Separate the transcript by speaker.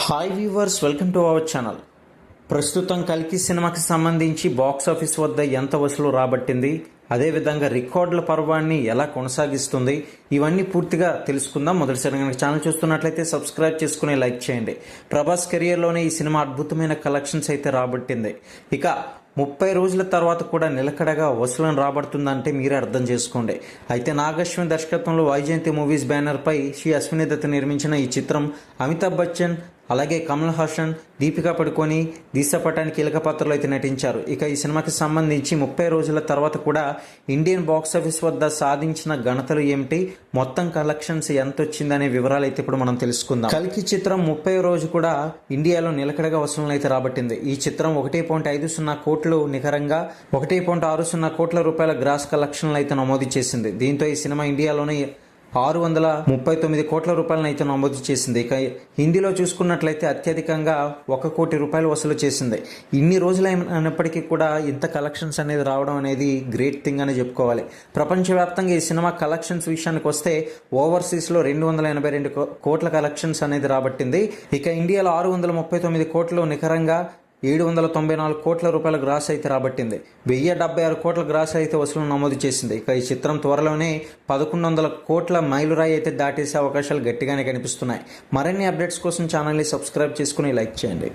Speaker 1: Hi viewers, welcome to our channel. ప్రస్తుతం కల్కి సినిమాకి సంబంధించి బాక్స్ ఆఫీస్ వద్ద ఎంత వసూలు రాబట్టింది, అదేవిధంగా రికార్డుల పర్వాన్ని ఎలా కొనసాగిస్తుంది, ఇవన్నీ పూర్తిగా తెలుసుకుందాం. మొదటిసారి కనుక ఛానల్ చూస్తున్నట్లయితే సబ్స్క్రైబ్ చేసుకుని లైక్ చేయండి. ప్రభాస్ కెరియర్లోనే ఈ సినిమా అద్భుతమైన కలెక్షన్స్ అయితే రాబట్టింది. ఇక 30 రోజుల తర్వాత కూడా నిలకడగా వసూలను రాబడుతుందంటే మీరే అర్థం చేసుకోండి. అయితే నాగశ్విన్ దర్శకత్వంలో వైజయంతి మూవీస్ బ్యానర్పై శ్రీ అశ్విని దత్ నిర్మించిన ఈ చిత్రం అమితాబ్ బచ్చన్, అలాగే కమల్ హాసన్, దీపికా పడుకోని, దిశా పటాని కీలక పాత్రలో అయితే నటించారు. ఇక ఈ సినిమాకి సంబంధించి 30 రోజుల తర్వాత కూడా ఇండియన్ బాక్స్ ఆఫీస్ వద్ద సాధించిన ఘనతలు ఏమిటి, మొత్తం కలెక్షన్స్ ఎంత వచ్చిందనే వివరాలు అయితే ఇప్పుడు మనం తెలుసుకుందాం. కల్కి చిత్రం 30 రోజు కూడా ఇండియాలో నిలకడగా వసూలను అయితే రాబట్టింది. ఈ చిత్రం 1.50 కోట్లు నికరంగా 1.60 కోట్ల రూపాయల గ్రాస్ కలెక్షన్లు అయితే నమోదు చేసింది. దీంతో ఈ సినిమా ఇండియాలోనే 639 కోట్ల రూపాయలను అయితే నమోదు చేసింది. ఇక హిందీలో చూసుకున్నట్లయితే అత్యధికంగా 1 కోటి రూపాయలు వసూలు చేసింది. ఇన్ని రోజులు అయినప్పటికీ కూడా ఇంత కలెక్షన్స్ అనేది రావడం అనేది గ్రేట్ థింగ్ అని చెప్పుకోవాలి. ప్రపంచవ్యాప్తంగా ఈ సినిమా కలెక్షన్స్ విషయానికి వస్తే ఓవర్సీస్లో 282 కోట్ల కలెక్షన్స్ అనేది రాబట్టింది. ఇక ఇండియాలో 639 కోట్లు నికరంగా 794 కోట్ల రూపాయల గ్రాస్ అయితే రాబట్టింది. 1076 కోట్ల గ్రాస్ అయితే వసూలు నమోదు చేసింది. ఇక ఈ చిత్రం త్వరలోనే 1100 కోట్ల మైలురాయి అయితే దాటేసే అవకాశాలు గట్టిగానే కనిపిస్తున్నాయి. మరిన్ని అప్డేట్స్ కోసం ఛానల్ని సబ్స్క్రైబ్ చేసుకుని లైక్ చేయండి.